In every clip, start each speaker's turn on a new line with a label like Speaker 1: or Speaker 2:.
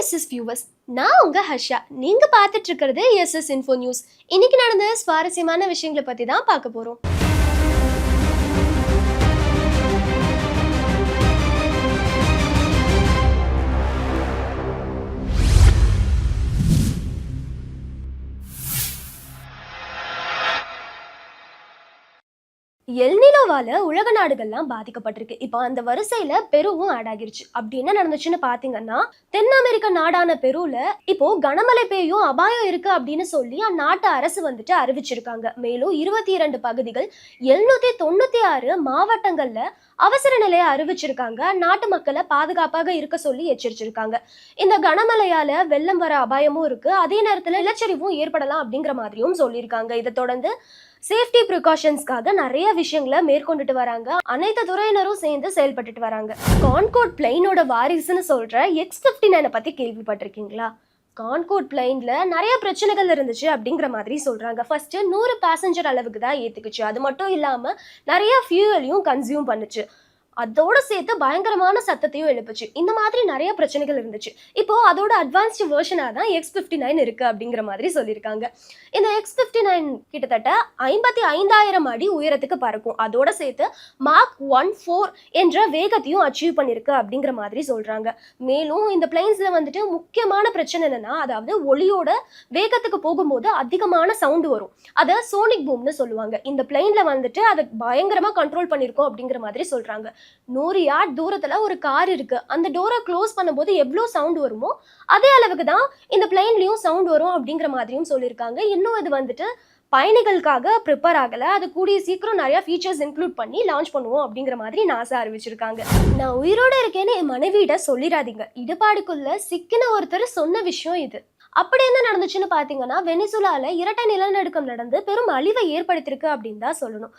Speaker 1: SS viewers, நான் உங்க ஹர்ஷா. நீங்க பார்த்துட்டு இருக்கிறது எஸ்எஸ் இன்ஃபோ நியூஸ். இன்னைக்கு நடந்த சுவாரஸ்யமான விஷயங்களை பத்தி தான் பார்க்க போறோம். எல்னினோவால உலக நாடுகள்லாம் பாதிக்கப்பட்டிருக்கு. இப்போ அந்த வரிசையில பெருவும் ஆட் ஆகிருச்சு. அப்படி என்ன நடந்துச்சுன்னு பாத்தீங்கன்னா, தென் அமெரிக்க நாடான பெருல இப்போ கனமழை பெய்யும் அபாயம் இருக்கு அப்படின்னு சொல்லி அந்நாட்டு அரசு வந்துட்டு அறிவிச்சிருக்காங்க. மேலும் 22 பகுதிகள் 796 மாவட்டங்கள்ல அவசர நிலையை அறிவிச்சிருக்காங்க. நாட்டு மக்களை பாதுகாப்பாக இருக்க சொல்லி எச்சரிச்சிருக்காங்க. இந்த கனமழையால வெள்ளம் வர அபாயமும் இருக்கு, அதே நேரத்துல நிலச்சரிவும் ஏற்படலாம் அப்படிங்கிற மாதிரியும் சொல்லியிருக்காங்க. இதை தொடர்ந்து சேஃப்டி ப்ரிகாஷன்ஸ்க்காக நிறைய விஷயங்களை மேற்கொண்டுட்டு வராங்க. அனைத்து துறையினரும் சேர்ந்து செயல்பட்டுட்டு வராங்க. கான்கோர்ட் பிளைனோட வாரிசுன்னு சொல்ற X-59 பத்தி கேள்விப்பட்டிருக்கீங்களா? கான்கோர்ட் பிளைன்ல நிறைய பிரச்சனைகள் இருந்துச்சு அப்படிங்கிற மாதிரி சொல்றாங்க. ஃபர்ஸ்ட் 100 பேசஞ்சர் அளவுக்கு தான் ஏத்துக்குச்சு. அது மட்டும் இல்லாம நிறைய ஃபியூயலையும் கன்சியூம் பண்ணுச்சு. அதோட சேர்த்து பயங்கரமான சத்தத்தையும் எழுப்புச்சு. இந்த மாதிரி நிறைய பிரச்சனைகள் இருந்துச்சு. இப்போ அதோட அட்வான்ஸ்டு வெர்ஷனாக தான் X-59 இருக்கு அப்படிங்கிற மாதிரி சொல்லியிருக்காங்க. இந்த X-59 கிட்டத்தட்ட 55,000 அடி உயரத்துக்கு பறக்கும். அதோட சேர்த்து மார்க் 14 என்ற வேகத்தையும் அச்சீவ் பண்ணிருக்கு அப்படிங்கிற மாதிரி சொல்றாங்க. மேலும் இந்த பிளைன்ஸ்ல வந்துட்டு முக்கியமான பிரச்சனை என்னன்னா, அதாவது ஒளியோட வேகத்துக்கு போகும்போது அதிகமான சவுண்டு வரும். அதை சோனிக் பூம்னு சொல்லுவாங்க. இந்த பிளைன்ல வந்துட்டு அதை பயங்கரமா கண்ட்ரோல் பண்ணிருக்கோம் அப்படிங்கிற மாதிரி சொல்றாங்க. 100 யார்ட் தூரத்துல ஒரு கார் இருக்கு. அந்த டோரை க்ளோஸ் பண்ணும்போது எவ்வளவு சவுண்ட் வருமோ அதே அளவுக்கு தான் இந்த பிளைன்லயும் சவுண்ட் வரும் அப்படிங்கிற மாதிரியும் சொல்லியிருக்காங்க. இன்னும் இது வந்துட்டு பயணிகளுக்காக ப்ரிப்பேர் ஆகல. அது கூடிய சீக்கிரம் நிறைய ஃபீச்சர்ஸ் இன்க்ளூட் பண்ணி லான்ச் பண்ணுவோம் அப்படிங்கிற மாதிரி நாசா அறிவிச்சிருக்காங்க. நான் உயிரோட இருக்கேன்னு என் மனைவியிட சொல்லிடாதீங்க. இடுபாடுக்குள்ள சிக்கின ஒருத்தர் சொன்ன விஷயம் இது. அப்படி என்ன நடந்துச்சுன்னு பாத்தீங்கன்னா, வெனிசுலால இரட்டை நிலநடுக்கம் நடந்து பெரும் அழிவை ஏற்படுத்திருக்கு அப்படின்னு தான் சொல்லணும்.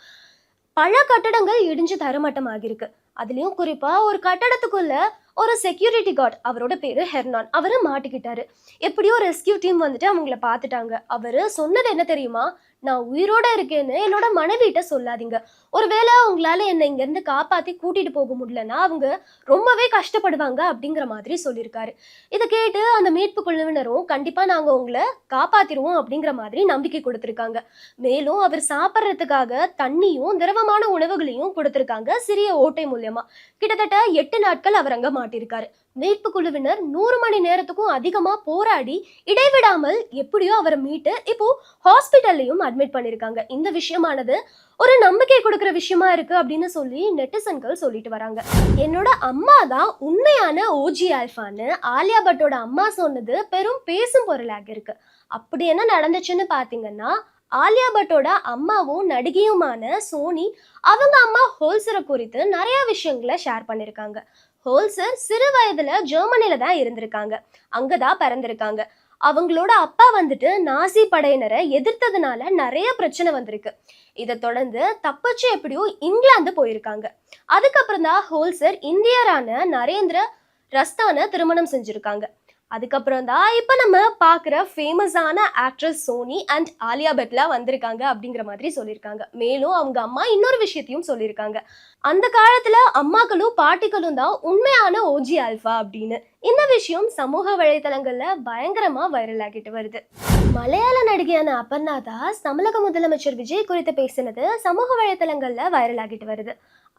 Speaker 1: பல கட்டடங்கள் இடிஞ்சு தரமட்டமாகிருக்கு. அதுலயும் குறிப்பா ஒரு கட்டடத்துக்குள்ள ஒரு செக்யூரிட்டி கார்டு, அவரோட பேரு ஹெர்னான், அவரு மாட்டிக்கிட்டாரு. எப்படியோ ரெஸ்கியூ டீம் வந்துட்டு அவங்கள பார்த்துட்டாங்க. அவரு சொன்னது என்ன தெரியுமா? நான் உயிரோட இருக்கேன்னு என்னோட மனைவிட்ட சொல்லாதீங்க. ஒருவேளை உங்களால என்னை இங்க இருந்து காப்பாத்தி கூட்டிட்டு போக முடியலன்னா அவங்க ரொம்பவே கஷ்டப்படுவாங்க அப்படிங்கிற மாதிரி சொல்லியிருக்காரு. இதை கேட்டு அந்த மீட்பு குழுவினரும் கண்டிப்பா நாங்க உங்களை காப்பாத்திருவோம் அப்படிங்கிற மாதிரி நம்பிக்கை கொடுத்திருக்காங்க. மேலும் அவர் சாப்பிட்றதுக்காக தண்ணியும் திரவமான உணவுகளையும் கொடுத்திருக்காங்க சிறிய ஓட்டை மூலியமா. கிட்டத்தட்ட 8 நாட்கள் அவர் அங்க மாட்டிருக்காரு. மீட்பு குழுவினர் 100 மணி நேரத்துக்கும் அதிகமா போராடி இடைவிடாமல் எப்படியோ அவரை மீட்டு இப்போ ஹாஸ்பிட்டல்லையும் அட்மிட் பண்ணிருக்காங்க. இந்த விஷயமானது ஒரு நம்பிக்கை கொடுக்குற விஷயமா இருக்கு அப்படின்னு சொல்லி நெட்டிசன்கள் சொல்லிட்டு வராங்க. என்னோட அம்மா தான் உண்மையான ஓஜி ஆல்ஃபான்னு ஆலியா பட்டோட அம்மா சொன்னது பெரும் பேசும் பொருளாக இருக்கு. அப்படி என்ன நடந்துச்சுன்னு பாத்தீங்கன்னா, ஆலியா பட்டோட அம்மாவும் நடிகையுமான சோனி அவங்க அம்மா ஹோல்சரை குறித்து நிறைய விஷயங்களை ஷேர் பண்ணிருக்காங்க. ஹோல்சர் சிறு வயதுல ஜெர்மனில தான் இருந்திருக்காங்க. அங்கதான் பிறந்திருக்காங்க. அவங்களோட அப்பா வந்துட்டு நாசி படையினரை எதிர்த்ததுனால நிறைய பிரச்சனை வந்திருக்கு. இதை தொடர்ந்து தப்பிச்சு எப்படியோ இங்கிலாந்து போயிருக்காங்க. அதுக்கப்புறம் தான் ஹோல்சர் இந்தியரான நரேந்திர ரஸ்தான திருமணம் செஞ்சிருக்காங்க. அதுக்கப்புறம் தான் இப்ப நம்ம பாக்குற ஃபேமஸான ஆக்ட்ரஸ் சோனி அண்ட் ஆலியா பட்லாம் வந்திருக்காங்க அப்படிங்கிற மாதிரி சொல்லியிருக்காங்க. மேலும் அவங்க அம்மா இன்னொரு விஷயத்தையும் சொல்லியிருக்காங்க. அந்த காலத்துல அம்மாக்களும் பாட்டிகளும் தான் உண்மையான ஓஜி ஆல்ஃபா அப்படின்னு. இந்த விஷயம் சமூக வலைதளங்கள்ல பயங்கரமா வைரல் ஆகிட்டு வருது. மலையாள நடிகையான அபர்ணா தாஸ் தமிழக முதலமைச்சர் விஜய் குறித்து பேசினது சமூக வலைதளங்கள்ல வைரல் ஆகிட்டு வருது.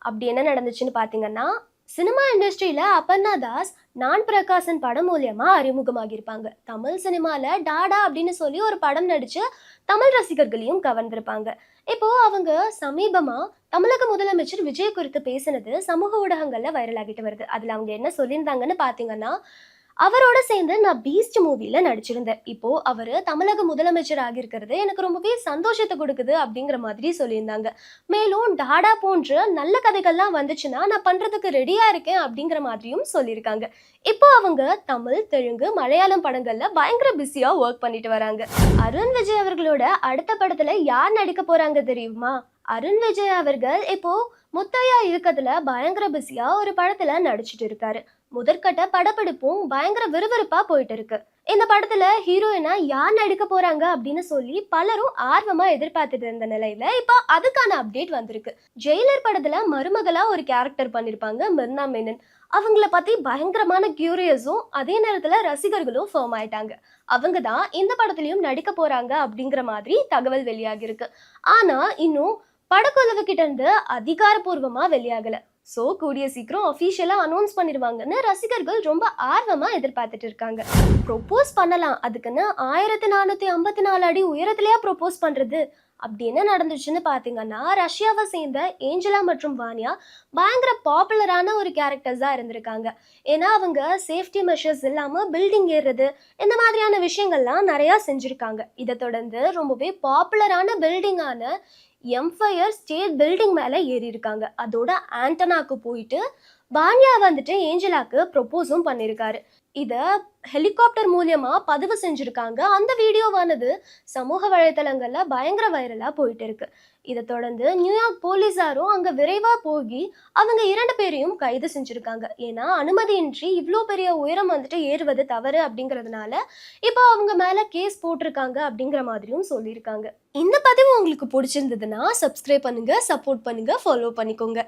Speaker 1: அப்படி என்ன நடந்துச்சுன்னு பாத்தீங்கன்னா, சினிமா இண்டஸ்ட்ரியில அபர்ணா தாஸ் நான் பிரகாசன் படம் மூலியமா அறிமுகமாகியிருப்பாங்க. தமிழ் சினிமால டாடா அப்படின்னு சொல்லி ஒரு படம் நடிச்சு தமிழ் ரசிகர்களையும் கவர்ந்திருப்பாங்க. இப்போ அவங்க சமீபமா தமிழக முதலமைச்சர் விஜய் குறித்து பேசினது சமூக ஊடகங்கள்ல வைரல் ஆகிட்டு வருது. அதுல அவங்க என்ன சொல்லியிருந்தாங்கன்னு பாத்தீங்கன்னா, அவரோட சேர்ந்து நான் பீஸ்ட் மூவில நடிச்சிருந்தேன். இப்போ அவரு தமிழக முதலமைச்சர் ஆகியிருக்கிறது எனக்கு ரொம்பவே சந்தோஷத்தை கொடுக்குது அப்படிங்கிற மாதிரி சொல்லியிருந்தாங்க. மேலும் டாடா போன்ற நல்ல கதைகள்லாம் வந்துச்சுன்னா நான் பண்றதுக்கு ரெடியா இருக்கேன் அப்படிங்கிற மாதிரியும் சொல்லியிருக்காங்க. இப்போ அவங்க தமிழ், தெலுங்கு, மலையாளம் படங்கள்ல பயங்கர பிஸியா ஒர்க் பண்ணிட்டு வராங்க. அருண் விஜய் அவர்களோட அடுத்த படத்துல யார் நடிக்க போறாங்க தெரியுமா? அருண் விஜய் அவர்கள் இப்போ முத்தையா இயக்கத்துல பயங்கர பிஸியா ஒரு படத்துல நடிச்சிட்டு இருக்காரு. முதற்கட்ட படப்பிடிப்பும் பயங்கர விறுவிறுப்பா போயிட்டு இருக்கு. இந்த படத்துல ஹீரோயினா யார் நடிக்க போறாங்க அப்படின்னு சொல்லி பலரும் ஆர்வமா எதிர்பார்த்துட்டு இருந்த நிலையில இப்ப அதுக்கான அப்டேட் வந்திருக்கு. ஜெயிலர் படத்துல மருமகளா ஒரு கேரக்டர் பண்ணிருப்பாங்க மிர்னா மேனன். அவங்கள பத்தி பயங்கரமான கியூரியஸும் அதே நேரத்துல ரசிகர்களும் ஃபார்ம் ஆயிட்டாங்க. அவங்க தான் இந்த படத்துலயும் நடிக்க போறாங்க அப்படிங்கிற மாதிரி தகவல் வெளியாகி இருக்கு. ஆனா இன்னும் படக்குழுவு கிட்ட இருந்து அதிகாரப்பூர்வமா வெளியாகல. சோ கூடிய சீக்கிரம் அஃபீஷியலா அனௌன்ஸ் பண்ணிடுவாங்கன்னு ரசிகர்கள் ரொம்ப ஆர்வமா எதிர்பார்த்துட்டு இருக்காங்க. ப்ரொபோஸ் பண்ணலாம், அதுக்குன்னு 1454 அடி உயரத்திலேயே ப்ரொபோஸ் பண்றது அப்படி என்ன நடந்துச்சுன்னு பார்த்தீங்கன்னா, ரஷ்யாவை சேர்ந்த ஏஞ்சலா மற்றும் வானியா பயங்கர பாப்புலரான ஒரு கேரக்டர்ஸாக இருந்திருக்காங்க. ஏன்னா அவங்க சேஃப்டி மெஷர்ஸ் இல்லாமல் பில்டிங் ஏறுறது இந்த மாதிரியான விஷயங்கள்லாம் நிறையா செஞ்சுருக்காங்க. இதை தொடர்ந்து ரொம்பவே பாப்புலரான பில்டிங்கான எம்பயர் ஸ்டேட் பில்டிங் மேலே ஏறி இருக்காங்க. அதோட ஆண்டனாக்கு போயிட்டு பான்யா வந்துட்டு ஏஞ்சலாக்கு ப்ரொப்போஸும் பண்ணியிருக்காரு. இதை ஹெலிகாப்டர் மூலியமா பதிவு செஞ்சுருக்காங்க. அந்த வீடியோவானது சமூக வலைத்தளங்கள்ல பயங்கர வைரலாக போயிட்டு இருக்கு. இதை தொடர்ந்து நியூயார்க் போலீஸாரும் அங்கே விரைவாக போய் அவங்க 2 பேரையும் கைது செஞ்சுருக்காங்க. ஏன்னா அனுமதியின்றி இவ்வளோ பெரிய உயரம் வந்துட்டு ஏறுவது தவறு அப்படிங்கிறதுனால இப்போ அவங்க மேலே கேஸ் போட்டிருக்காங்க அப்படிங்கிற மாதிரியும் சொல்லியிருக்காங்க. இந்த பதிவு உங்களுக்கு பிடிச்சிருந்ததுன்னா சப்ஸ்கிரைப் பண்ணுங்க, சப்போர்ட் பண்ணுங்க, ஃபாலோ பண்ணிக்கோங்க.